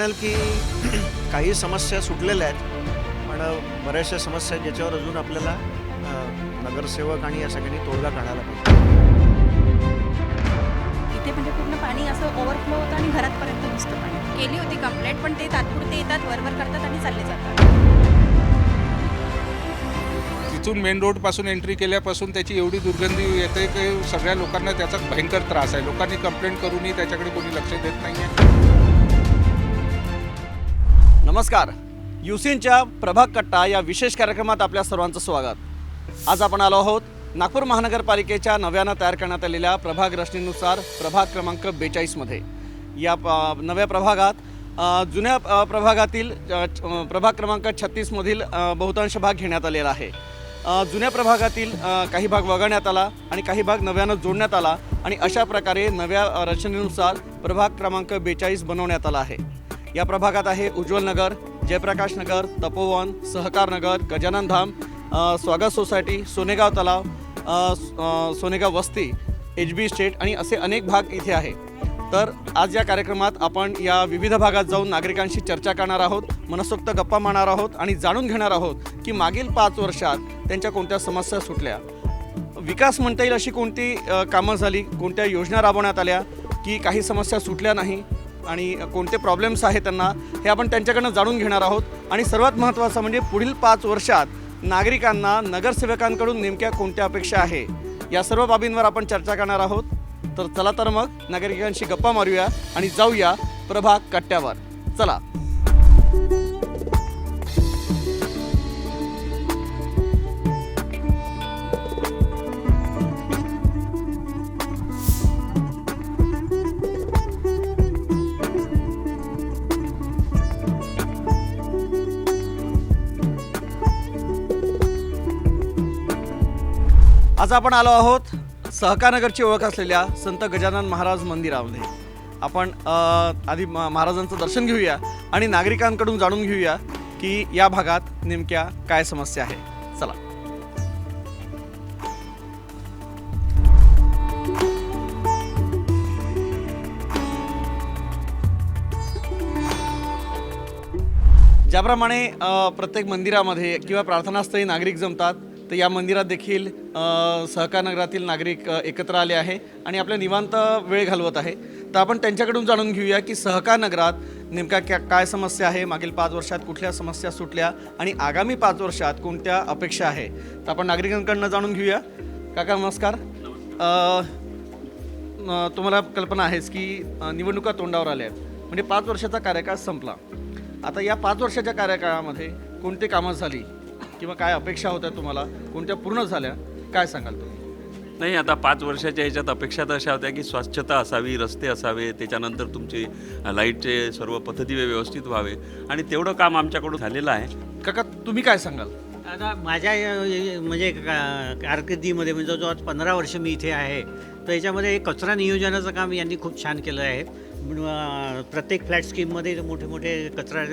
म्हणाल की काही समस्या सुटलेल्या आहेत, पण बऱ्याचशा समस्या आहेत ज्याच्यावर अजून आपल्याला नगरसेवक आणि या सगळ्यांनी तोडगा काढायला पाहिजे. इथे म्हणजे पूर्ण पाणी असं ओव्हरफ्लो होतं आणि घरातपर्यंत घुसतं पाणी. केली होती कंप्लेंट, पण ते तात्पुरते येतात, वरवर करतात आणि चालले जातात. तिथून मेन रोडपासून एंट्री केल्यापासून त्याची एवढी दुर्गंधी येते की सगळ्या लोकांना त्याचा भयंकर त्रास आहे. लोकांनी कंप्लेंट करूनही त्याच्याकडे कोणी लक्ष देत नाही आहे. नमस्कार, युसीनच्या प्रभाग कट्टा या विशेष कार्यक्रमात आपल्या सर्वांचं स्वागत. आज आपण आलो आहोत नागपूर महानगरपालिकेच्या नव्यानं तयार करण्यात आलेल्या प्रभाग रचनेनुसार प्रभाग क्रमांक 42मध्ये. या नव्या प्रभागात जुन्या प्रभागातील प्रभाग क्रमांक 36मधील बहुतांश भाग घेण्यात आलेला आहे. जुन्या प्रभागातील काही भाग वगळण्यात आला आणि काही भाग नव्यानं जोडण्यात आला आणि अशा प्रकारे नव्या रचनेनुसार प्रभाग क्रमांक 42 बनवण्यात आला आहे. या प्रभागात आहे उज्ज्वल नगर, जयप्रकाश नगर, तपोवन, सहकार नगर, गजानन धाम, स्वागत सोसायटी, सोनेगाव तलाव, सोनेगाव वस्ती, HB इस्टेट आणि असे अनेक भाग इथे आहे. तर आज या कार्यक्रमात आपण या विविध भागात जाऊन नागरिकांशी चर्चा करणार आहोत, मनसोक्त गप्पा मारणार आहोत आणि जाणून घेणार आहोत की मागील 5 वर्षात त्यांच्या कोणत्या समस्या सुटल्या, विकास म्हणता येईल अशी कोणती कामं झाली, कोणत्या योजना राबवण्यात आल्या की काही समस्या सुटल्या नाही आणि कोणते प्रॉब्लेम्स आहेत त्यांना, हे आपण त्यांच्याकडनं जाणून घेणार आहोत. आणि सर्वात महत्त्वाचं म्हणजे पुढील 5 वर्षात नागरिकांना नगरसेवकांकडून नेमक्या कोणत्या अपेक्षा आहे, या सर्व बाबींवर आपण चर्चा करणार आहोत. तर चला तर मग नागरिकांशी गप्पा मारूया आणि जाऊया प्रभाग कट्ट्यावर. चला. आज आपण आलो आहोत सहकारनगरची ओळख असलेल्या संत गजानन महाराज मंदिरामध्ये. आपण आधी महाराजांचं दर्शन घेऊया आणि नागरिकांकडून जाणून घेऊया की या भागात नेमक्या काय समस्या आहे. चला. ज्याप्रमाणे प्रत्येक मंदिरामध्ये किंवा प्रार्थनास्थळी नागरिक जमतात, तर या मंदिरात देखील सहकार नगरातील नागरिक एकत्र आले आहे आणि आपल्या निवांत वेळ घालवत आहे. तर आपण त्यांच्याकडून जाणून घेऊया की सहकार नगरात नेमका काय समस्या आहे, मागील 5 वर्षात कुठल्या समस्या सुटल्या आणि आगामी 5 वर्षात कोणत्या अपेक्षा आहे. तर आपण नागरिकांकडून जाणून घेऊया. काका नमस्कार. तुम्हाला कल्पना आहेच की निवडणुका तोंडावर आल्या आहेत, म्हणजे 5 वर्षाचा कार्यकाळ संपला. आता या 5 वर्षाच्या कार्यकाळामध्ये कोणती कामं झाली किंवा काय अपेक्षा होत्या तुम्हाला, कोणत्या पूर्ण झाल्या, काय सांगाल तुम्ही? नाही, आता 5 वर्षाच्या ह्याच्यात अपेक्षा तर अशा होत्या की स्वच्छता असावी, रस्ते असावे, त्याच्यानंतर तुमचे लाईटचे सर्व पद्धती व्यवस्थित व्हावे आणि तेवढं काम आमच्याकडून झालेलं आहे. काका तुम्ही काय सांगाल? आता माझ्या म्हणजे कारकिर्दीमध्ये म्हणजे जवळजवळ 15 वर्ष मी इथे आहे, तर याच्यामध्ये कचरा नियोजनाचं काम यांनी खूप छान केलं आहे. प्रत्येक फ्लॅट स्कीममध्ये मोठे मोठे कचरा,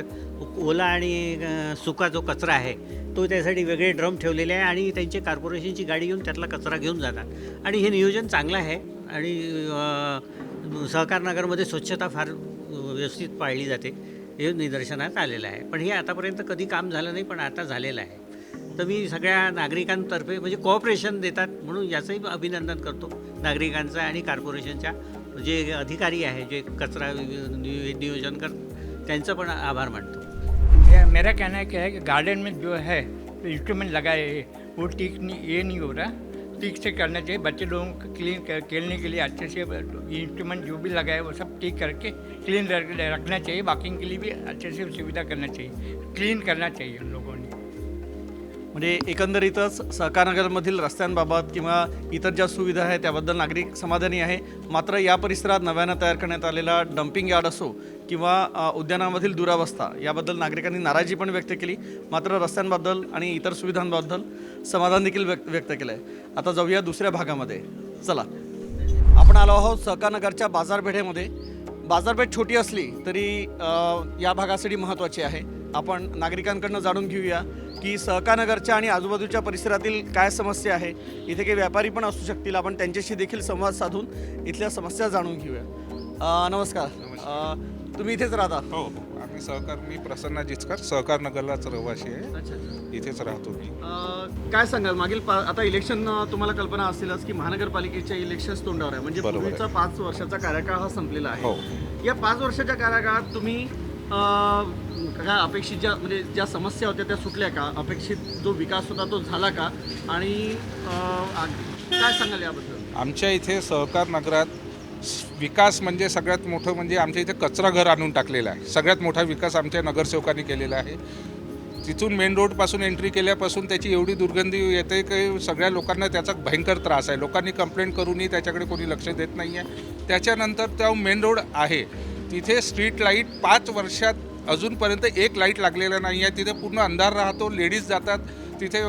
ओला आणि सुका जो कचरा आहे तो त्यासाठी वेगळे ड्रम ठेवलेले आहे आणि त्यांची कॉर्पोरेशनची गाडी येऊन त्यातला कचरा घेऊन जातात आणि हे नियोजन चांगलं आहे. आणि सहकार नगरमध्ये स्वच्छता फार व्यवस्थित पाळली जाते, हे निदर्शनात आलेलं आहे. पण हे आतापर्यंत कधी काम झालं नाही, पण आता झालेलं आहे. तर मी सगळ्या नागरिकांतर्फे म्हणजे कोऑपरेशन देतात म्हणून याचंही अभिनंदन करतो नागरिकांचं आणि कॉर्पोरेशनच्या जे अधिकारी आहे जे कचरा नियोजन करतात त्यांचं पण आभार मानतो. मेरा कहना है क्या है कि गार्डन में जो है इंस्ट्रूमेंट लगाए हैं वो ठीक नहीं, ये नहीं हो रहा, ठीक से करना चाहिए. बच्चे लोगों को क्लीन खेलने के लिए अच्छे से इंस्ट्रूमेंट जो भी लगाए वो सब ठीक करके क्लीन रखना चाहिए. वॉकिंग के लिए भी अच्छे से सुविधा करना चाहिए, क्लीन करना चाहिए उन लोगों ने. म्हणजे एकंदरीतच सहकारनगरमधील रस्त्यांबाबत किंवा इतर ज्या सुविधा आहेत त्याबद्दल नागरिक समाधानी आहे. मात्र या परिसरात नव्यानं तयार करण्यात आलेला डम्पिंग यार्ड असो किंवा उद्यानामधील दुरावस्था याबद्दल नागरिकांनी नाराजी पण व्यक्त केली. मात्र रस्त्यांबद्दल आणि इतर सुविधांबद्दल समाधान देखील व्यक्त केलं आहे. आता जाऊया दुसऱ्या भागामध्ये. चला. आपण आलो आहोत सहकारनगरच्या बाजारपेठेमध्ये. बाजारपेठ छोटी असली तरी या भागासाठी महत्त्वाची आहे. आपण नागरिकांकडून जाणून घेऊया की सहकारनगरच्या आणि आजूबाजूच्या परिसरातील काय समस्या आहे. इथे काही व्यापारी पण असू शकतील, आपण त्यांच्याशी देखील संवाद साधून इथल्या समस्या जाणून घेऊया. नमस्कार. तुम्ही इथेच राहता? हो, मी प्रसन्न जिचकर सहकार नगरलाच रहिवासी आहे, अच्छा अच्छा. इथेच राहतो मी. काय सांगाल मागील आता इलेक्शन तुम्हाला कल्पना असेलच की महानगरपालिकेच्या इलेक्शन तोंडावर आहे, म्हणजे बरोबर आहे. पूर्वीचा 5 वर्षाचा कार्यकाळ हा संपलेला आहे. हो. या 5 वर्षाच्या कार्यकाळात तुम्ही काय अपेक्षित म्हणजे ज्या समस्या होत्या त्या सुटल्या का? अपेक्षित जो विकास होता तो झाला का? आणि काय सांगाल याबद्दल? आमच्या इथे सहकार नगरात विकास म्हणजे सगळ्यात मोठं म्हणजे आमच्या इथे कचरा घर आणून टाकलेला आहे. सगळ्यात मोठा विकास आमच्या नगरसेवकांनी केलेला आहे. तिथून मेन रोडपासून एंट्री केल्यापासून त्याची एवढी दुर्गंधी येते की सगळ्या लोकांना त्याचा भयंकर त्रास आहे. लोकांनी कंप्लेंट करूनही त्याच्याकडे कोणी लक्ष देत नाही आहे. त्याच्यानंतर त्या मेन रोड आहे तिथे स्ट्रीट लाईट 5 वर्षात अजूनपर्यंत एक लाईट लागलेला नाही आहे. तिथे पूर्ण अंधार राहतो. लेडीज जातात तिथे,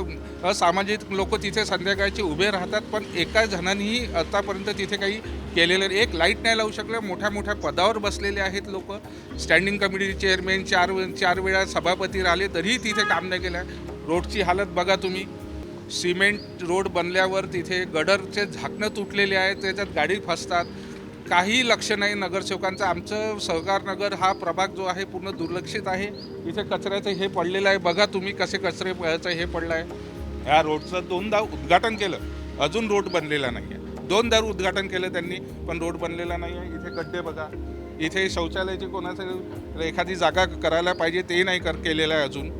असामाजिक लोक तिथे संध्याकाळचे उभे राहतात, पण एका जणांनीही आतापर्यंत तिथे काही केलेलं एक लाईट नाही लावू शकलं. मोठ्या मोठ्या पदावर बसलेले आहेत लोक. स्टँडिंग कमिटी चेअरमॅन चार वेळा सभापती राहिले तरीही तिथे काम नाही केलं. रोडची हालत बघा तुम्ही. सिमेंट रोड बनल्यावर तिथे गडरचे झाकणं तुटलेले आहेत, त्याच्यात गाडी फसतात. काही लक्ष नाही नगरसेवकांचं. आमचं सहकार नगर हा प्रभाग जो आहे पूर्ण दुर्लक्षित आहे. इथे कचऱ्याचं हे पडलेलं आहे बघा तुम्ही, कसे कचऱ्याचं हे पडलं आहे. ह्या रोडचं 2दा उद्घाटन केलं, अजून रोड बनलेला नाही आहे. 2दा उद्घाटन केलं त्यांनी, पण रोड बनलेला नाही आहे. इथे गड्डे बघा. इथे शौचालयाची कोणाचं एखादी जागा करायला पाहिजे ते नाही केलेलं आहे अजून.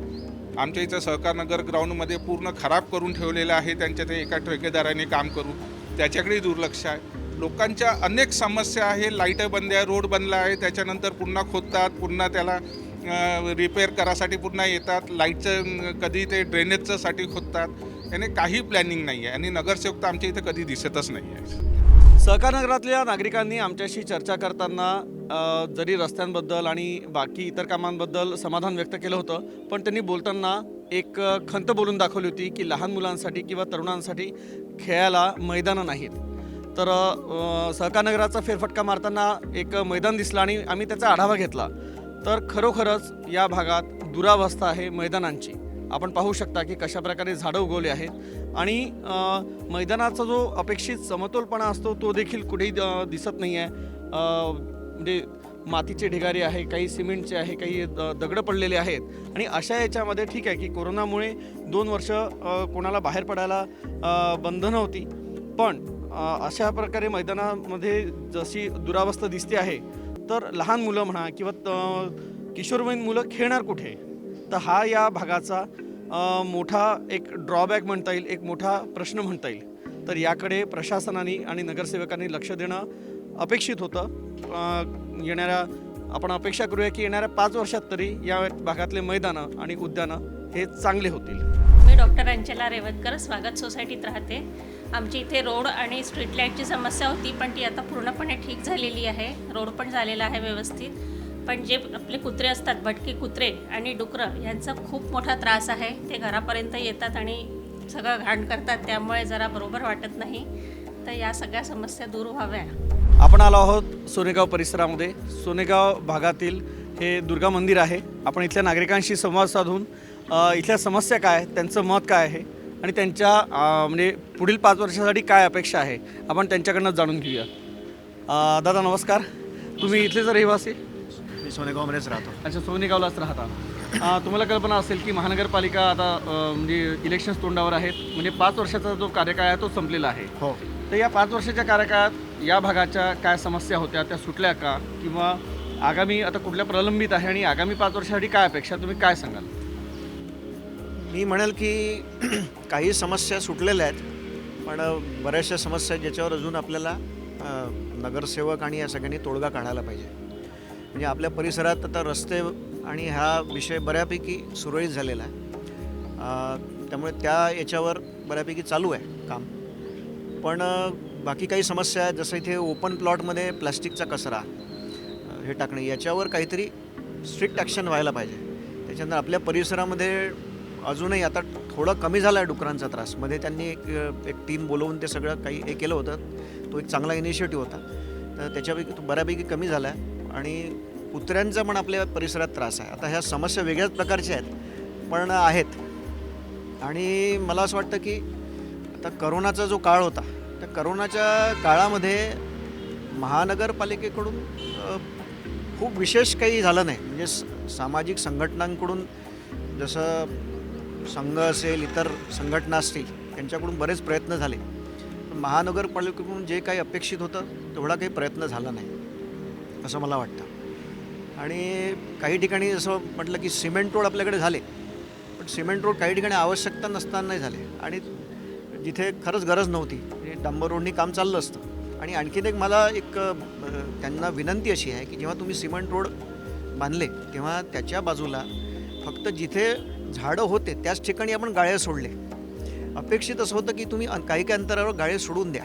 आमच्या इथं सहकार नगर ग्राउंडमध्ये पूर्ण खराब करून ठेवलेलं आहे. त्यांच्या ते एका ठेकेदाराने काम करून त्याच्याकडेही दुर्लक्ष आहे. लोकांच्या अनेक समस्या आहे. लाईटं बंद आहे, रोड बनला आहे, त्याच्यानंतर पुन्हा खोदतात, पुन्हा त्याला रिपेअर करासाठी पुन्हा येतात. लाईटचं कधी ते ड्रेनेजच्यासाठी खोदतात. याने काही प्लॅनिंग नाही आहे आणि नगरसेवक तर आमच्या इथं कधी दिसतच नाही आहे. सहकार नगरातल्या नागरिकांनी आमच्याशी चर्चा करताना जरी रस्त्यांबद्दल आणि बाकी इतर कामांबद्दल समाधान व्यक्त केलं होतं, पण त्यांनी बोलताना एक खंत बोलून दाखवली होती की लहान मुलांसाठी किंवा तरुणांसाठी खेळायला मैदानं नाहीत. तर सहकार नगराचा फेरफटका मारताना एक मैदान दिसलं आणि आम्ही त्याचा आढावा घेतला. तर खरोखरच या भागात दुरावस्था आहे मैदानांची. आपण पाहू शकता की कशाप्रकारे झाडं उगवली आहेत आणि मैदानाचा जो अपेक्षित समतोलपणा असतो तो देखील कुठेही दिसत नाही आहे. म्हणजे मातीचे ढिगारे आहे, काही सिमेंटचे आहे, काही दगडं पडलेले आहेत. आणि अशा याच्यामध्ये ठीक आहे की कोरोनामुळे 2 वर्ष कोणाला बाहेर पडायला बंधनं होती, पण अशा प्रकारे मैदानामध्ये जशी दुरावस्था दिसते आहे तर लहान मुलं म्हणा किंवा किशोरवयीन मुलं खेळणार कुठे? तर हा या भागाचा मोठा एक ड्रॉबॅक म्हणता येईल, एक मोठा प्रश्न म्हणता येईल. तर याकडे प्रशासनाने आणि नगरसेवकांनी लक्ष देणं अपेक्षित होतं. आपण अपेक्षा करूया की येणाऱ्या 5 वर्षात तरी या भागातले मैदानं आणि उद्यानं हे चांगले होतील. मी डॉक्टर अंचला रेवतकर स्वागत सोसायटीत राहते. आमची इथे रोड आणि स्ट्रीट लाईटची समस्या होती, पण ती आता पूर्णपणे ठीक झालेली आहे. रोड पण झालेला आहे व्यवस्थित. पण जे आपले कुत्रे असतात, भटकी कुत्रे आणि डुकरं, यांचा खूप मोठा त्रास आहे. ते घरापर्यंत येतात आणि सगळं घाण करतात, त्यामुळे जरा बरोबर वाटत नाही. तर या सगळ्या समस्या दूर व्हाव्या. आपण आलो आहोत सोनेगाव परिसरामध्ये. सोनेगाव भागातील हे दुर्गा मंदिर आहे. आपण इथल्या नागरिकांशी संवाद साधून इथल्या समस्या काय, त्यांचं मत काय आहे आणि त्यांच्या म्हणजे पुढील 5 वर्षासाठी काय अपेक्षा आहे आपण त्यांच्याकडनं जाणून घेऊया. दादा नमस्कार. तुम्ही इथलेच रहिवासी? मी सोनेगावमध्येच राहतो. अच्छा, सोनेगावलाच राहता. तुम्हाला कल्पना असेल की महानगरपालिका आता म्हणजे इलेक्शन्स तोंडावर आहेत, म्हणजे 5 वर्षाचा जो कार्यकाळ आहे तो संपलेला आहे. हो. तर या 5 वर्षाच्या कार्यकाळात या भागाच्या काय समस्या होत्या, त्या सुटल्या का? किंवा आगामी आता कुठल्या प्रलंबित आहे आणि आगामी 5 वर्षासाठी काय अपेक्षा, तुम्ही काय सांगाल? मी म्हणेल की काही समस्या सुटलेल्या आहेत, पण बऱ्याचशा समस्या ज्याच्यावर अजून आपल्याला नगरसेवक आणि या सगळ्यांनी तोडगा काढायला पाहिजे. म्हणजे आपल्या परिसरात आता रस्ते आणि हा विषय बऱ्यापैकी सुरळीत झालेला आहे. त्यामुळे त्या याच्यावर बऱ्यापैकी चालू आहे काम. पण बाकी काही समस्या आहेत, जसं इथे ओपन प्लॉटमध्ये प्लास्टिकचा कचरा हे टाकणे, याच्यावर काहीतरी स्ट्रिक्ट ॲक्शन व्हायला पाहिजे. त्याच्यानंतर आपल्या परिसरामध्ये अजूनही आता थोडं कमी झाला आहे डुकरांचा त्रास. मध्ये त्यांनी एक टीम बोलवून ते सगळं काही हे केलं होतं. तो एक चांगला इनिशिएटिव्ह होता. तर त्याच्यापैकी तो बऱ्यापैकी कमी झाला आहे. आणि कुत्र्यांचा पण आपल्या परिसरात त्रास आहे. आता ह्या समस्या वेगळ्याच प्रकारच्या आहेत, पण आहेत. आणि मला असं वाटतं की आता करोनाचा जो काळ होता, त्या करोनाच्या काळामध्ये महानगरपालिकेकडून खूप विशेष काही झालं नाही. म्हणजे सामाजिक संघटनांकडून जसं संघ असेल, इतर संघटना असतील, त्यांच्याकडून बरेच प्रयत्न झाले. पण महानगरपालिकेकडून जे काही अपेक्षित होतं तेवढा काही प्रयत्न झाला नाही असं मला वाटतं. आणि काही ठिकाणी जसं म्हटलं की सिमेंट रोड आपल्याकडे झाले, पण सिमेंट रोड काही ठिकाणी आवश्यकता नसताना नाही झाले आणि जिथे खरंच गरज नव्हती म्हणजे डांबर रोडनी काम चाललं असतं. आणि आणखीन एक मला त्यांना विनंती अशी आहे की जेव्हा तुम्ही सिमेंट रोड बांधले तेव्हा त्याच्या बाजूला फक्त जिथे झाडं होते त्याच ठिकाणी आपण गाळे सोडले. अपेक्षित असं होतं की तुम्ही काही अंतरावर गाळे सोडून द्या,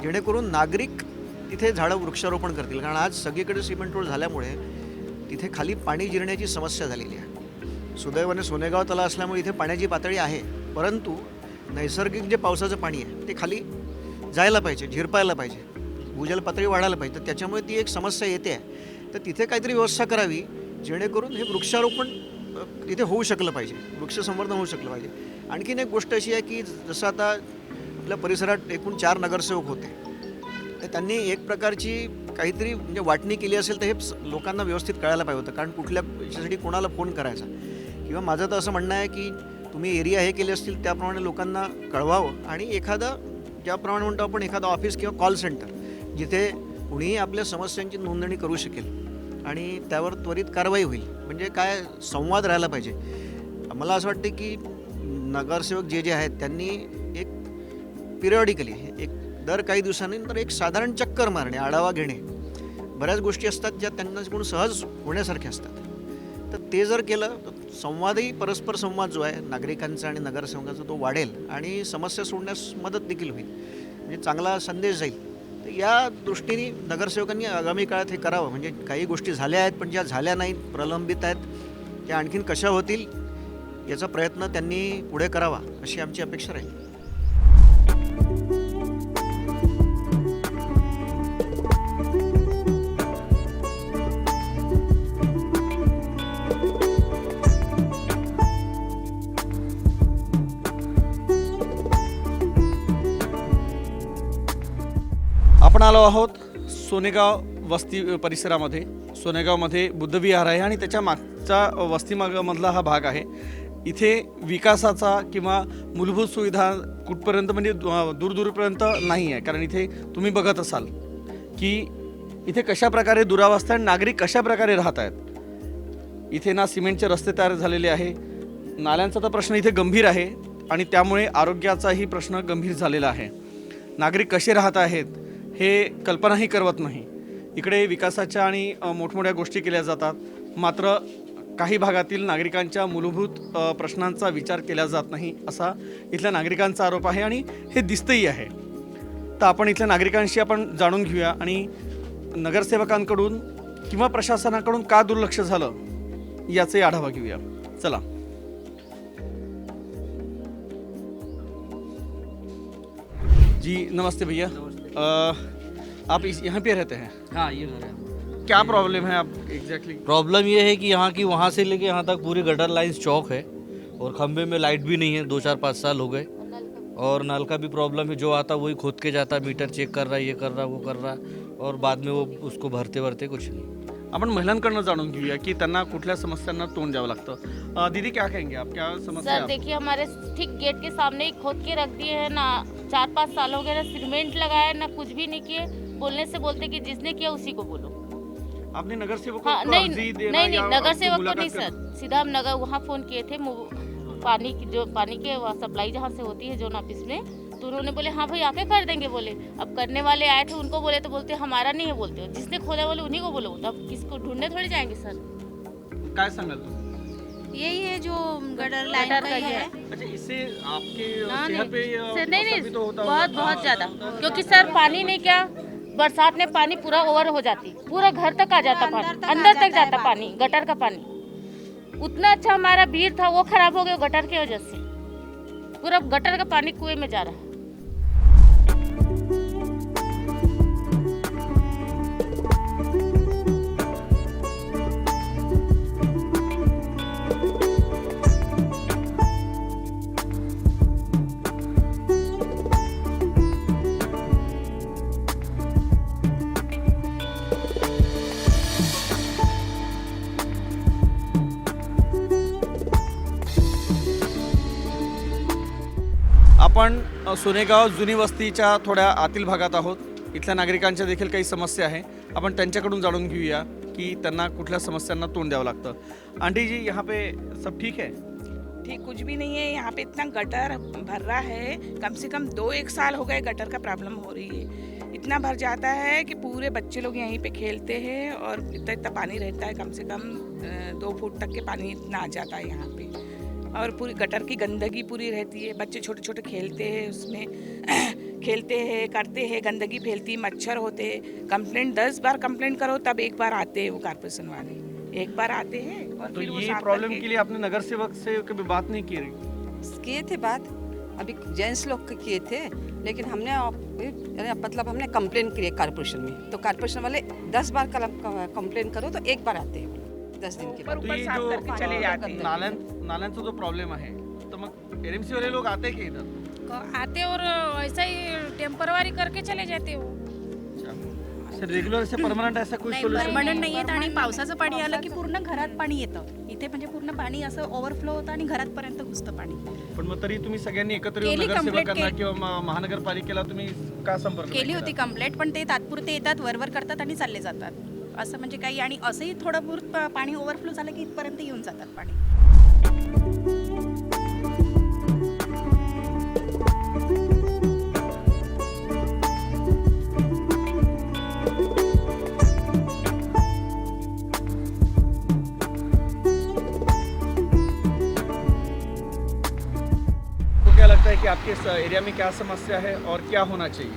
जेणेकरून नागरिक तिथे झाडं वृक्षारोपण करतील. कारण आज सगळीकडे सिमेंट रोड झाल्यामुळे तिथे खाली पाणी जिरण्याची समस्या झालेली आहे. सुदैवाने सोनेगाव तलाव असल्यामुळे इथे पाण्याची पातळी आहे, परंतु नैसर्गिक जे पावसाचं पाणी आहे ते खाली जायला पाहिजे, झिरपायला पाहिजे, भूजल पातळी वाढायला पाहिजे. तर त्याच्यामुळे ती एक समस्या येते आहे. तर तिथे काहीतरी व्यवस्था करावी जेणेकरून हे वृक्षारोपण इथे होऊ शकलं पाहिजे, वृक्षसंवर्धन होऊ शकलं पाहिजे. आणखीन एक गोष्ट अशी आहे की जसं आता आपल्या परिसरात एकूण 4 नगरसेवक होते, तर त्यांनी एक प्रकारची काहीतरी म्हणजे वाटणी केली असेल तर हे लोकांना व्यवस्थित कळायला पाहिजे होतं. कारण कुठल्या याच्यासाठी कोणाला फोन करायचा, किंवा माझं तर असं म्हणणं आहे की तुम्ही एरिया हे केले असतील त्याप्रमाणे लोकांना कळवावं आणि ज्याप्रमाणे म्हणतो आपण एखादं ऑफिस किंवा कॉल सेंटर जिथे कुणीही आपल्या समस्यांची नोंदणी करू शकेल आणि त्यावर त्वरित कारवाई होईल. म्हणजे काय संवाद राहायला पाहिजे. मला असं वाटतं की नगरसेवक जे आहेत त्यांनी एक पिरियॉडिकली एक दर काही दिवसांनी एक साधारण चक्कर मारणे, आढावा घेणे, बऱ्याच गोष्टी असतात ज्या त्यांना सहज होण्यासारख्या असतात. तर ते जर केलं तर संवादही, परस्पर संवाद जो आहे नागरिकांचा आणि नगरसेवकांचा तो वाढेल आणि समस्या सोडण्यास मदत देखील होईल. म्हणजे चांगला संदेश जाईल. तर या दृष्टीने नगरसेवकांनी आगामी काळात हे करावं. म्हणजे काही गोष्टी झाल्या आहेत पण ज्या झाल्या नाहीत, प्रलंबित आहेत, त्या आणखीन कशा होतील याचा प्रयत्न त्यांनी पुढे करावा अशी आमची अपेक्षा राहील. आपण आलो आहोत सोनेगाव वस्ती परिसरामध्ये. सोनेगावमध्ये बुद्धविहार आहे आणि त्याच्या मागच्या वस्तीमधला हा भाग आहे. इथे विकासाचा किंवा मूलभूत सुविधा कुठपर्यंत म्हणजे दूरपर्यंत नाही आहे. कारण इथे तुम्ही बघत असाल की इथे कशा प्रकारे दुरावस्था आणि नागरिक कशा प्रकारे राहत आहेत. इथे ना सिमेंटचे रस्ते तयार झालेले आहे, नाल्यांचा तर प्रश्न इथे गंभीर आहे आणि त्यामुळे आरोग्याचाही प्रश्न गंभीर झालेला आहे. नागरिक कसे राहत आहेत हे कल्पनाही करवत नाही. इकडे विकासाच्या आणि मोठमोठ्या गोष्टी केल्या जातात, मात्र काही भागातील नागरिकांच्या मूलभूत प्रश्नांचा विचार केला जात नाही असा इथल्या नागरिकांचा आरोप आहे आणि हे दिसतंही आहे. तर आपण इथल्या नागरिकांशी आपण जाणून घेऊया आणि नगरसेवकांकडून किंवा प्रशासनाकडून का दुर्लक्ष झालं याचे आढावा घेऊया. चला. जी नमस्ते भैया. आप यहाँ पे रहते हैं? हाँ, ये घर है। क्या प्रॉब्लम है आप एग्जैक्टली? प्रॉब्लम ये है कि यहाँ की वहाँ से लेके यहाँ तक पूरी गटर लाइन्स चौक है और खंबे में लाइट भी नहीं है, 2-4-5 साल हो गए. और नल का भी प्रॉब्लम है, जो आता वही खोद के जाता, मीटर चेक कर रहा है, ये कर रहा वो कर रहा, और बाद में वो उसको भरते कुछ नहीं. आपण महिलांकडनं जाणून घेऊया की त्यांना कुठल्या समस्यांना तोंड द्यावं लागतं. दीदी क्या कहेंगे आप, क्या समस्या है सर? देखिए हमारे ठीक गेट के सामने ही खोद के रख दिए हैं ना. 4-5 साल हो गए ना सीमेंट लगाया ना कुछ भी नहीं किए. बोलने से बोलते कि जिसने किया उसी को बोलो. आपने नगर सेवक हाँ, को नहीं अर्जी देना नहीं या नहीं नगर आपकी सेवक को मुलाकात नहीं करना? सर. सीधा हम नगर वहाँ फ़ोन किए थे. पानी की जो पानी के सप्लाई जहाँ से होती है जोन ऑफिस में, तो उन्होंने बोले हाँ भाई आके कर देंगे बोले. अब करने वाले आए थे, उनको बोले तो बोलते हमारा नहीं है बोलते हो. जिसने खोदा बोले उन्हीं को बोलो. तो अब किसको ढूंढने थोड़ी जाएंगे सर. काय सांगाल तुम्ही? यही है जो गटर लाइन का ही है. अच्छा, इससे आपके हाँ, सेहत पे सर नहीं असर भी तो होता बहुत होगा? बहुत ज़्यादा. क्योंकि सर पानी नहीं, क्या बरसात में पानी पूरा ओवर हो जाती, पूरा घर तक आ जाता पानी, अंदर तक जाता पानी, गटर का पानी. उतना अच्छा हमारा बीर था वो खराब हो गया गटर की वजह से. पूरा गटर का पानी कुएं में जा रहा है. आपण सोनेगाव जुनी वस्तीच्या थोड्या आतील भागात आहोत. इथल्या नागरिकांच्या देखील काही समस्या आहे. आपण त्यांच्याकडून जाणून घेऊया की त्यांना कुठल्या समस्यांना तोंड द्यावं लागतं. आंटी जी, यहाँ पे सब ठीक है? ठीक कुछ भी नहीं है. यहाँ पे इतना गटर भर रहा है, कम से कम 2-1 साल हो गए गटर का प्रॉब्लम हो रही है. इतना भर जाता है कि पूरे बच्चे लोग यहीं पे खेलते हैं और इतना इतना पानी रहता है, कम से कम 2 फुट तक के पानी इतना आ जाता है यहाँ पे. और पूरी गटर की गंदगी पूरी रहती है. बच्चे छोटे छोटे खेलते हैं उसमें खेलते हैं, करते हैं, गंदगी फैलती, मच्छर होते हैं. कंप्लेंट 10 बार कंप्लेंट करो तब एक बार आते हैं वो कारपोरेशन वाले. एक बार आते हैं और तो फिर वो ये साफ प्रॉब्लम करके- के लिए आपने नगर सेवक से कभी बात नहीं की? किए थे बात, अभी जेंट्स लोग किए थे, लेकिन हमने मतलब हमने कंप्लेन की कारपोरेशन में. तो कारपोरेशन वाले 10 बार कंप्लेन करो तो एक बार आते हैं 10 दिन के बाद. ऊपर साफ करके चले जाते हैं. नाल्यांचा जो प्रॉब्लेम आहे तर मग एमसी वाले लोग आते की इधर? आते और ऐसा ही टेम्परवारी करके चले जाते हो. रेग्युलर से परमनंट ऐसा कोई नाही सोल्यूशन? परमनंट नाही येत आणि पावसाचं पाणी आलं की पूर्ण घरात पाणी येतं. इथे म्हणजे पूर्ण पाणी असं ओव्हरफ्लो होतं आणि घरातपर्यंत घुसतं पाणी. पण मग तरी तुम्ही सगळ्यांनी एकत्र येऊन केली complaint नगरसेवकांना केली. किंवा महानगरपालिकेला तुम्ही का संपर्क नाही केली होती केला? कंप्लेंट, पण ते तात्पुरते येतात, वरवर करतात आणि चालले जातात. असं म्हणजे काही, आणि असंही थोडं बहुत पाणी ओव्हरफ्लो झालं की इथपर्यंत येऊन जातात पाणी. तो क्या लगता है कि आपके इस एरिया में क्या समस्या है और क्या होना चाहिए?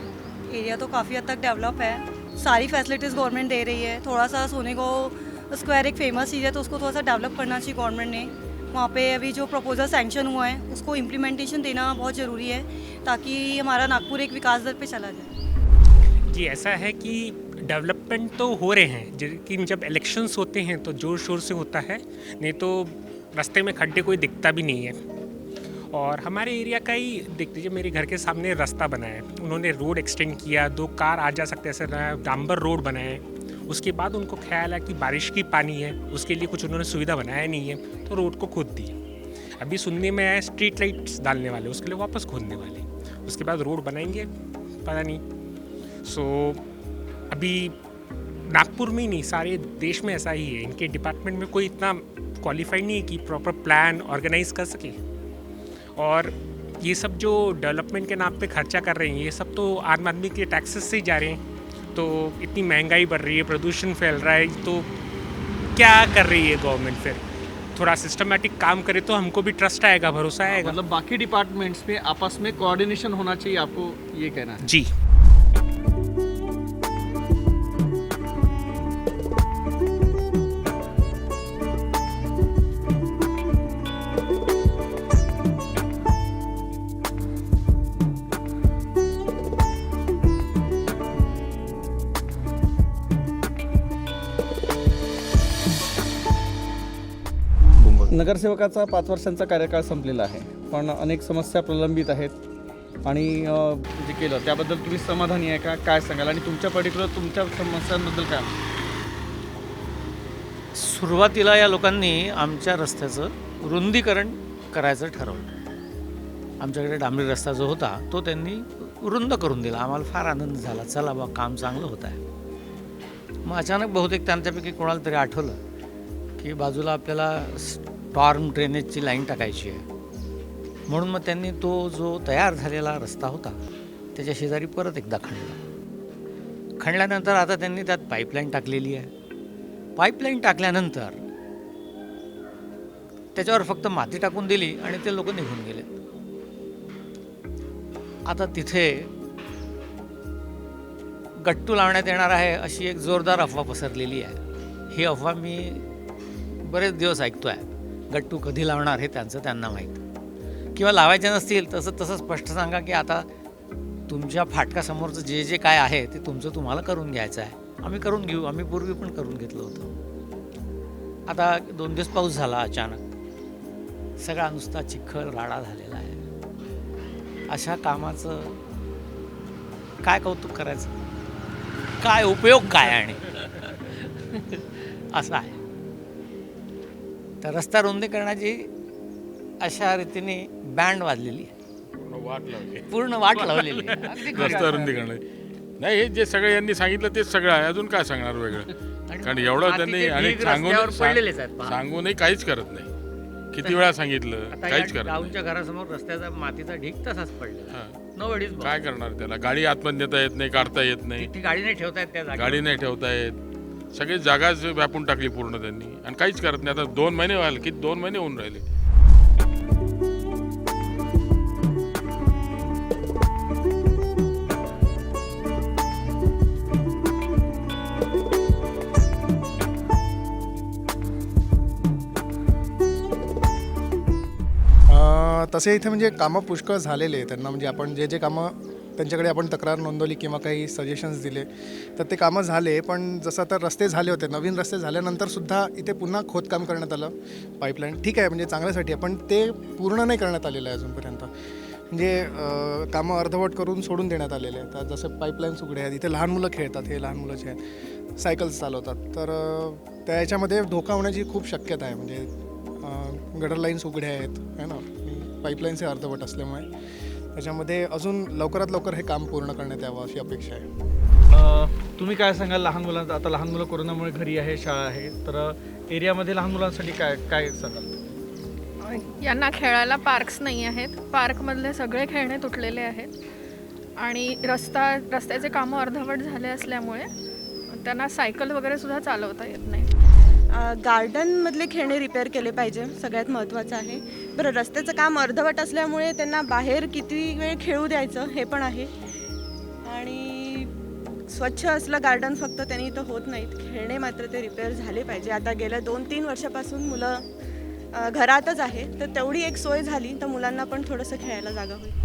एरिया तो काफ़ी हद तक डेवलप है, सारी फैसिलिटीज़ गवर्नमेंट दे रही है. थोड़ा सा सोनेगांव स्क्वायर एक फेमस चीज़ है, तो उसको थोड़ा सा डेवलप करना चाहिए गवर्नमेंट ने. वहाँ पे अभी जो प्रपोजल सैंक्शन हुआ है उसको इम्प्लीमेंटेशन देना बहुत ज़रूरी है, ताकि हमारा नागपुर एक विकास दर पे चला जाए. जी, ऐसा है कि डेवलपमेंट तो हो रहे हैं, लेकिन जब इलेक्शंस होते हैं तो ज़ोर शोर से होता है, नहीं तो रास्ते में खड्डे कोई दिखता भी नहीं है. और हमारे एरिया का ही देख लीजिए, मेरे घर के सामने रास्ता बना है, उन्होंने रोड एक्सटेंड किया, 2 कार आ जा सकते ऐसे डांबर रोड बनाए. उसके बाद उनको ख्याल है कि बारिश की पानी है, उसके लिए कुछ उन्होंने सुविधा बनाया नहीं है, तो रोड को खोद दिया. अभी सुनने में आया स्ट्रीट लाइट्स डालने वाले, उसके लिए वापस खोदने वाले, उसके बाद रोड बनाएंगे, पता नहीं. सो अभी नागपुर में ही नहीं, सारे देश में ऐसा ही है. इनके डिपार्टमेंट में कोई इतना क्वालिफाइड नहीं है कि प्रॉपर प्लान ऑर्गेनाइज कर सके. और ये सब जो डेवलपमेंट के नाम पे खर्चा कर रहे हैं, ये सब तो आम आदमी के टैक्सेस से ही जा रहे हैं. तो इतनी महंगाई बढ़ रही है, प्रदूषण फैल रहा है, तो क्या कर रही है गवर्नमेंट? फिर थोड़ा सिस्टमेटिक काम करे तो हमको भी ट्रस्ट आएगा, भरोसा आएगा. मतलब बाकी डिपार्टमेंट्स में आपस में कोऑर्डिनेशन होना चाहिए, आपको ये कहना है? जी. नगरसेवकाचा 5 वर्षांचा कार्यकाळ संपलेला आहे, पण अनेक समस्या प्रलंबित आहेत आणि जे केलं त्याबद्दल तुम्ही समाधानी आहे का? काय सांगाल? आणि तुमच्या पर्टिक्युलर तुमच्या समस्यांबद्दल काय? सुरुवातीला या लोकांनी आमच्या रस्त्याचं रुंदीकरण करायचं ठरवलं. आमच्याकडे डांबरी रस्ता जो होता तो त्यांनी रुंद करून दिला. आम्हाला फार आनंद झाला, चला बा काम चांगलं होत आहे. मग अचानक बहुतेक त्यांच्यापैकी कोणाला तरी आठवलं की बाजूला आपल्याला स्टॉर्म ड्रेनेजची लाईन टाकायची आहे. म्हणून मग त्यांनी तो जो तयार झालेला रस्ता होता त्याच्या शेजारी परत एकदा खणला. खणल्यानंतर आता त्यांनी त्यात पाईपलाईन टाकलेली आहे. पाईपलाईन टाकल्यानंतर त्याच्यावर फक्त माती टाकून दिली आणि ते लोक निघून गेले. आता तिथे गट्टू लावण्यात येणार आहे अशी एक जोरदार अफवा पसरलेली आहे. ही अफवा मी बरेच दिवस ऐकतो आहे. गट्टू कधी लावणार हे त्यांना माहीत, किंवा लावायचे नसतील तसं स्पष्ट सांगा की आता तुमच्या फाटकासमोरचं जे जे काय आहे ते तुमचं तुम्हाला करून घ्यायचं आहे. आम्ही करून घेऊ, आम्ही पूर्वी पण करून घेतलं होतं. आता 2 दिवस पाऊस झाला अचानक, सगळा नुसता चिखल राडा झालेला आहे. अशा कामाचं काय कौतुक करायचं, काय उपयोग काय? आणि असं आहे. तर रस्ता रुंदीकरणाची अशा रीतीने बँड वाजलेली आहे. वाट लावली पूर्ण वाट लावलेली आहे. अगदी खरं. रस्ता रुंदीकरण नाही, हे जे सगळं यांनी सांगितलं तेच सगळं आहे, अजून काय सांगणार वेगळं. कारण एवढं त्यांनी आणि पडलेलेच आहेत पहा. सांगूनही काहीच करत नाही. किती वेळा सांगितलं, आता काहीच या करत नाही. गावच्या घरासमोर रस्त्याचा मातीचा ढीग तसाच पडलेला हां. नोबडीज काय करणार त्याला? गाडी आतमध्ये नेता येत नाही, काढता येत नाही, तिथे गाडी नाही ठेवता येत त्या जागेवर. गाडी नाही ठेवता येत. सगळी जागाच व्यापून टाकली पूर्ण त्यांनी आणि काहीच करत नाही. आता 2 महिने व्हायला, किती 2 महिने होऊन राहिले. तसे इथे म्हणजे कामं पुष्कळ झालेले आहे त्यांना. म्हणजे आपण जे कामं त्यांच्याकडे आपण तक्रार नोंदवली किंवा काही सजेशन्स दिले तर ते कामं झाले. पण जसं आता रस्ते झाले होते, नवीन रस्ते झाल्यानंतरसुद्धा इथे पुन्हा खोदकाम करण्यात आलं पाईपलाईन. ठीक आहे, म्हणजे चांगल्यासाठी आहे, पण ते पूर्ण नाही करण्यात आलेलं आहे अजूनपर्यंत. म्हणजे कामं अर्धवट करून सोडून देण्यात आलेले आहेत. आता जसं पाईपलाईन्स उघडे आहेत, इथे लहान मुलं खेळतात, हे लहान मुलं जे आहेत सायकल्स चालवतात, तर त्या याच्यामध्ये धोका होण्याची खूप शक्यता आहे. म्हणजे गटर लाईन्स उघड्या आहेत है ना, पाईपलाईन्स हे अर्धवट असल्यामुळे त्याच्यामध्ये अजून लवकरात लवकर हे काम पूर्ण करण्यात यावं अशी अपेक्षा आहे. तुम्ही काय सांगाल लहान मुलांचं? आता लहान मुलं कोरोनामुळे घरी आहे, शाळा आहे, तर एरियामध्ये लहान मुलांसाठी काय काय सांगाल? यांना खेळायला पार्क्स नाही आहेत. पार्कमधले सगळे खेळणे तुटलेले आहेत आणि रस्त्याचे कामं अर्धवट झाले असल्यामुळे त्यांना सायकल वगैरे सुद्धा चालवता येत नाही. गार्डनमधले खेळणे रिपेअर केले पाहिजे, सगळ्यात महत्त्वाचं आहे. बरं, रस्त्याचं काम अर्धवट असल्यामुळे त्यांना बाहेर किती वेळ खेळू द्यायचं हे पण आहे. आणि स्वच्छ असलं गार्डन फक्त त्यांनी इथं होत नाहीत, खेळणे मात्र ते रिपेअर झाले पाहिजे. आता गेल्या 2-3 वर्षापासून मुलं घरातच आहे, तर तेवढी एक सोय झाली तर मुलांना पण थोडंसं खेळायला जागा होईल.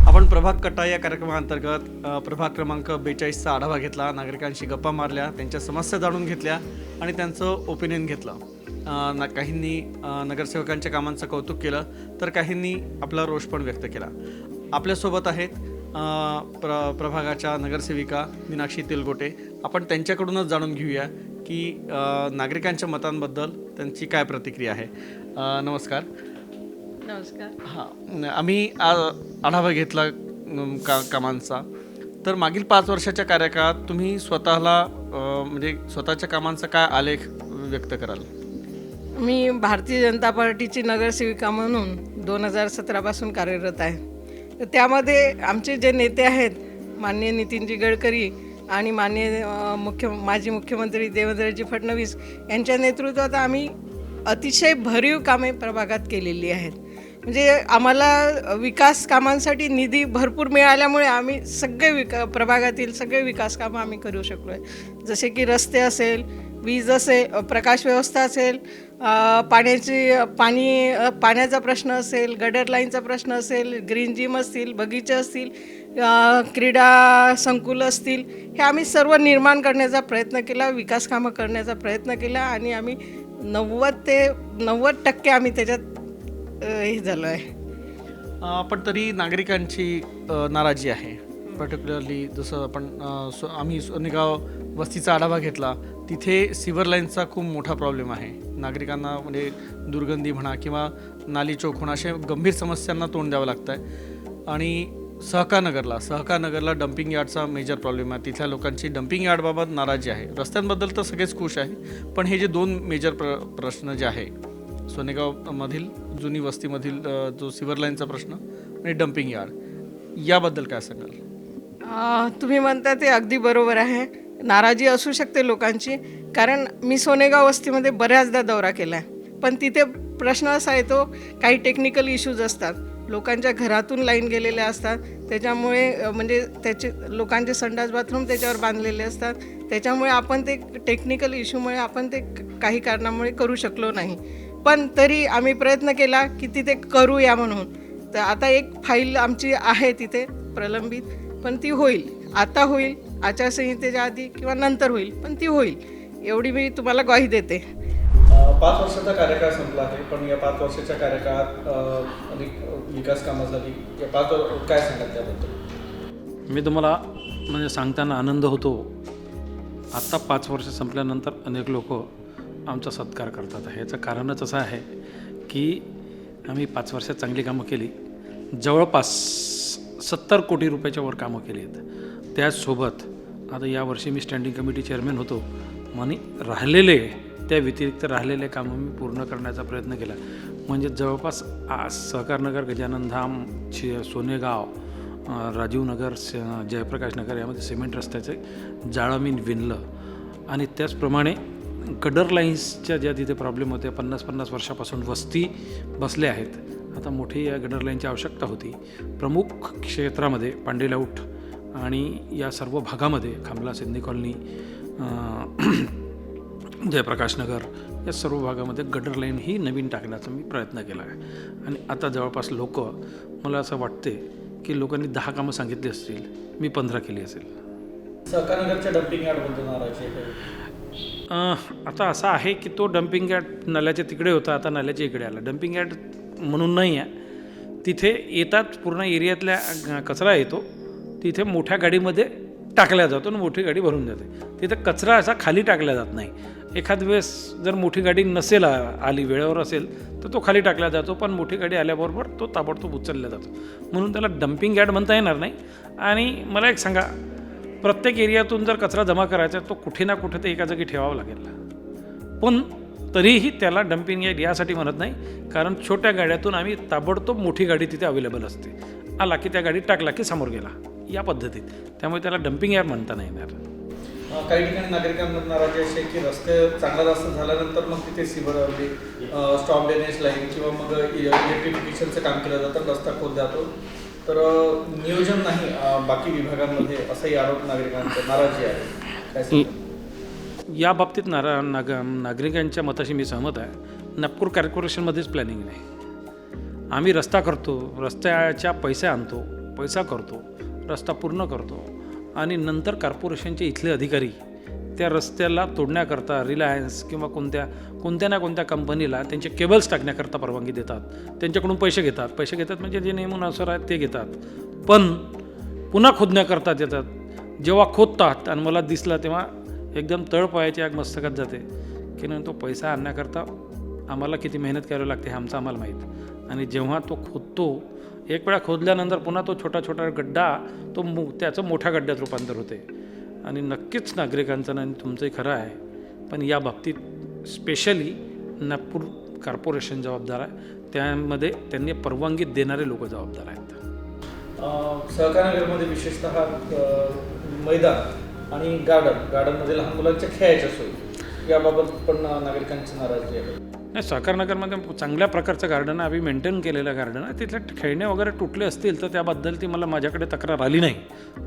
आपण प्रभाग कट्टा या कार्यक्रमाअंतर्गत प्रभाग क्रमांक 42चा आढावा घेतला, नागरिकांशी गप्पा मारल्या, त्यांच्या समस्या जाणून घेतल्या आणि त्यांचं ओपिनियन घेतलं. काहींनी नगरसेवकांच्या कामांचं कौतुक केलं तर काहींनी आपला रोष पण व्यक्त केला. आपल्यासोबत आहेत प्रभागाच्या नगरसेविका मीनाक्षी तेलगोटे. आपण त्यांच्याकडूनच जाणून घेऊया की नागरिकांच्या मतांबद्दल त्यांची काय प्रतिक्रिया आहे. नमस्कार. नमस्कार. हां, आम्ही आढावा घेतला कामांचा. तर मागील 5 वर्षाच्या कार्यकाळात तुम्ही स्वतःला म्हणजे स्वतःच्या कामांचा काय आलेख व्यक्त कराल? मी भारतीय जनता पार्टीची नगरसेविका म्हणून 2017पासून कार्यरत आहे. तर त्यामध्ये आमचे जे नेते आहेत माननीय नितीनजी गडकरी आणि माननीय माजी मुख्यमंत्री देवेंद्रजी फडणवीस यांच्या नेतृत्वात आम्ही अतिशय भरीव कामे प्रभागात केलेली आहेत. म्हणजे आम्हाला विकास कामांसाठी निधी भरपूर मिळाल्यामुळे आम्ही सगळे प्रभागातील सगळे विकास कामं आम्ही करू शकलो आहे. जसे की रस्ते असेल, वीज असेल, प्रकाश व्यवस्था असेल, पाण्याचा प्रश्न असेल, गटर लाईनचा प्रश्न असेल, ग्रीन जिम असतील, बगीचे असतील, क्रीडा संकुल असतील, हे आम्ही सर्व निर्माण करण्याचा प्रयत्न केला, विकास कामं करण्याचा प्रयत्न केला आणि आम्ही 90% आम्ही त्याच्यात हे झालं आहे. पण तरी नागरिकांची नाराजी आहे. पर्टिक्युलरली जसं आपण आम्ही सोनेगाव वस्तीचा आढावा घेतला, तिथे सिवर लाईनचा खूप मोठा प्रॉब्लेम आहे. नागरिकांना म्हणजे दुर्गंधी म्हणा किंवा नाली चौक म्हणा अशा गंभीर समस्यांना तोंड द्यावं लागतं आहे. आणि सहकारनगरला डम्पिंग यार्डचा मेजर प्रॉब्लेम आहे. तिथल्या लोकांची डम्पिंग यार्डबाबत नाराजी आहे. रस्त्यांबद्दल तर सगळेच खुश आहे, पण हे जे 2 मेजर प्रश्न जे आहे, सोनेगावमधील जुनी वस्तीमधील जो सिवर लाईनचा प्रश्न आणि डम्पिंग यार्ड, याबद्दल काय सांगाल? तुम्ही म्हणता ते अगदी बरोबर आहे. नाराजी असू शकते लोकांची, कारण मी सोनेगाव वस्तीमध्ये बऱ्याचदा दौरा केला आहे, पण तिथे प्रश्न असा येतो, काही टेक्निकल इश्यूज असतात. लोकांच्या घरातून लाईन गेलेल्या असतात, त्याच्यामुळे म्हणजे त्याचे लोकांचे संडास बाथरूम त्याच्यावर बांधलेले असतात, त्याच्यामुळे आपण ते टेक्निकल इश्यूमुळे आपण ते काही कारणामुळे करू शकलो नाही. पण तरी आम्ही प्रयत्न केला की तिथे करूया म्हणून. तर आता एक फाईल आमची आहे तिथे प्रलंबित, पण ती होईल, आता होईल, आचारसंहितेच्या आधी किंवा नंतर होईल, पण ती होईल एवढी मी तुम्हाला ग्वाही देते. 5 वर्षाचा कार्यकाळ संपला आहे, पण या 5 वर्षाच्या कार्यकाळात अनेक विकास कामं झाली. या 5 वर्ष काय सांगाल त्याबद्दल? मी तुम्हाला म्हणजे सांगताना आनंद होतो. आत्ता 5 वर्ष संपल्यानंतर अनेक लोक आमचा सत्कार करतात आहे. याचं कारणच असं आहे की आम्ही 5 वर्षात चांगली कामं केली. जवळपास 70 कोटी रुपयाच्या वर कामं केली आहेत. त्याचसोबत आता यावर्षी मी स्टँडिंग कमिटी चेअरमॅन होतो आणि राहिलेले त्या व्यतिरिक्त राहिलेले कामं मी पूर्ण करण्याचा प्रयत्न केला. म्हणजे जवळपास सहकारनगर, गजानन धाम, सोनेगाव, राजीव नगर, जयप्रकाश नगर यामध्ये सिमेंट रस्त्याचे जाळं मी विणलं. आणि त्याचप्रमाणे गडर लाईन्सच्या ज्या तिथे प्रॉब्लेम होते, 50-50 वर्षापासून वस्ती बसल्या आहेत. आता मोठी या गडर लाईनची आवश्यकता होती. प्रमुख क्षेत्रामध्ये पांडेलाऊट आणि या सर्व भागामध्ये खामला, सिंधी कॉलनी, जयप्रकाश नगर या सर्व भागामध्ये गडर लाईन ही नवीन टाकण्याचा मी प्रयत्न केला आहे. आणि आता जवळपास लोक, मला असं वाटते की लोकांनी 10 कामं सांगितली असतील, मी 15 केली असेल. सहकारनगरच्या डम्पिंग यार्डबद्दल नाराजी आहे? आता असं आहे की तो डम्पिंग यार्ड नाल्याच्या तिकडे होता, आता नाल्याच्या इकडे आला. डम्पिंग यार्ड म्हणून नाही आहे, तिथे येतात पूर्ण एरियातल्या कचरा येतो, तिथे मोठ्या गाडीमध्ये टाकला जातो आणि मोठी गाडी भरून जाते. तिथे कचरा असा खाली टाकला जात नाही. एखाद वेळेस जर मोठी गाडी नसेल आली, वेळेवर असेल तर तो खाली टाकला जातो, पण मोठी गाडी आल्याबरोबर तो ताबडतोब उचलला जातो. म्हणून त्याला डम्पिंग यार्ड म्हणता येणार नाही. आणि मला एक सांगा, प्रत्येक एरियातून जर कचरा जमा करायचा तो कुठे ना कुठे ते एका जागी ठेवावा लागेल. पण तरीही त्याला डम्पिंग यार्ड यासाठी म्हणत नाही, कारण छोट्या गाड्यातून आम्ही ताबडतोब मोठी गाडी तिथे अवेलेबल असते. आला की त्या गाडीत टाकला की समोर गेला, या पद्धतीत. त्यामुळे त्याला डम्पिंग यार्ड म्हणता नाही येणार. काही ठिकाणी नागरिकांमध्ये नाराजी अशी आहे की रस्ते चांगला रस्ता झाल्यानंतर मग तिथे सिवरवली, स्टॉप ड्रेनेज लाईन किंवा मग इलेक्ट्रिफिकेशनचं काम केलं जातं, रस्ता खोद जातो, तर नियोजन नाही बाकी विभागांमध्ये, असाही आरोप नागरिकांचा, नाराजी आहे. या बाबतीत नागरिकांच्या मताशी मी सहमत आहे. नागपूर कॉर्पोरेशनमध्येच प्लॅनिंग नाही. आम्ही रस्ता करतो, रस्त्याच्या पैसे आणतो, पैसा करतो, रस्ता पूर्ण करतो आणि नंतर कॉर्पोरेशनचे इथले अधिकारी त्या रस्त्याला तोडण्याकरता रिलायन्स किंवा कोणत्या ना कोणत्या कंपनीला त्यांचे केबल्स टाकण्याकरता परवानगी देतात, त्यांच्याकडून पैसे घेतात म्हणजे जे नियमानुसार आहेत ते घेतात, पण पुन्हा खोदण्याकरता देतात. जेव्हा खोदतात आणि मला दिसला तेव्हा एकदम तळपायाची आग मस्तकात जाते की नाही, तो पैसा आणण्याकरता आम्हाला किती मेहनत करावी लागते हे आम्हाला माहीत. आणि जेव्हा तो खोदतो, एक वेळा खोदल्यानंतर पुन्हा तो छोटा गड्डा त्याचं मोठ्या गड्ड्यात रूपांतर होते. आणि नक्कीच नागरिकांचं आणि तुमचंही खरं आहे, पण या बाबतीत स्पेशली नागपूर कॉर्पोरेशन जबाबदार आहे. त्यामध्ये त्यांनी परवानगी देणारे लोक जबाबदार आहेत. सहकारनगरमध्ये विशेषतः मैदान आणि गार्डनमध्ये लहान मुलांच्या खेळायच्या सोयी, याबाबत पण नागरिकांची नाराजी आहे. नाही, सहकारनगरमध्ये चांगल्या प्रकारचं गार्डन आहे, आम्ही मेंटेन केलेलं गार्डन आहे. तिथले खेळणे वगैरे तुटले असतील तर त्याबद्दल ती माझ्याकडे तक्रार आली नाही.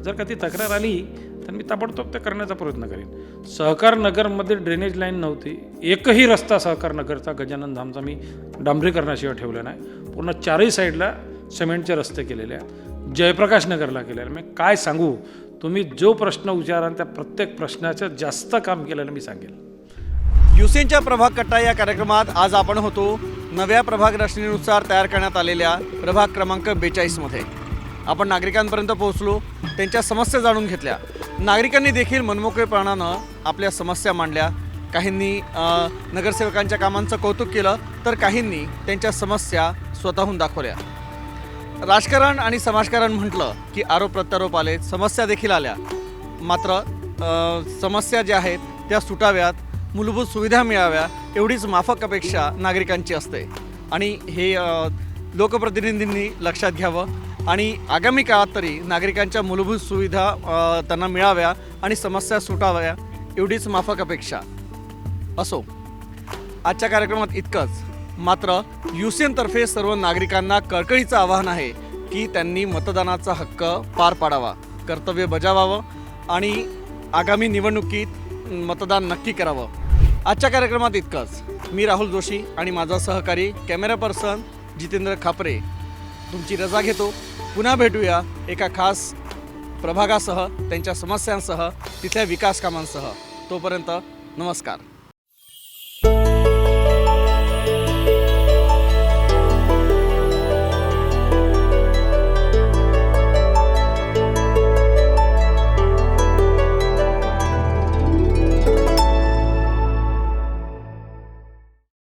जर का ती तक्रार आली तर मी ताबडतोब ते करण्याचा प्रयत्न करेन. सहकारनगरमध्ये ड्रेनेज लाईन नव्हती, एकही रस्ता सहकारनगरचा, गजानन धामचा मी डांबरीकरणाशिवाय ठेवला नाही. पूर्ण 4ही साईडला सिमेंटचे रस्ते केलेले आहेत. जयप्रकाश नगरला केलेलं. मी काय सांगू, तुम्ही जो प्रश्न विचाराल त्या प्रत्येक प्रश्नाचं जास्त काम केलेलं मी सांगेल. युसेनच्या प्रभाग कट्टा या कार्यक्रमात आज आपण होतो नव्या प्रभाग रचनेनुसार तयार करण्यात आलेल्या प्रभाग क्रमांक 42मध्ये. आपण नागरिकांपर्यंत पोहोचलो, त्यांच्या समस्या जाणून घेतल्या. नागरिकांनी देखील मनमोकळेपणानं आपल्या समस्या मांडल्या. काहींनी नगरसेवकांच्या कामांचं कौतुक केलं, तर काहींनी त्यांच्या समस्या स्वतःहून दाखवल्या. राजकारण आणि समाजकारण म्हटलं की आरोप प्रत्यारोप आले, समस्या देखील आल्या. मात्र समस्या ज्या आहेत त्या सुटाव्यात, मूलभूत सुविधा मिळाव्या एवढीच माफक अपेक्षा नागरिकांची असते. आणि हे लोकप्रतिनिधींनी लक्षात घ्यावं आणि आगामी काळात तरी नागरिकांच्या मूलभूत सुविधा त्यांना मिळाव्या आणि समस्या सुटाव्या एवढीच माफक अपेक्षा. असो, आजच्या कार्यक्रमात इतकंच. मात्र युसीएनतर्फे सर्व नागरिकांना कळकळीचं आवाहन आहे की त्यांनी मतदानाचा हक्क पार पाडावा, कर्तव्य बजावावं आणि आगामी निवडणुकीत मतदान नक्की करावं. आजच्या कार्यक्रमात इतकंच. मी राहुल जोशी आणि माझा सहकारी कॅमेरा पर्सन जितेंद्र खापरे तुमची रजा घेतो. पुन्हा भेटूया एका खास प्रभागासह, त्यांच्या समस्यांसह, तिथल्या विकास कामांसह. तोपर्यंत नमस्कार.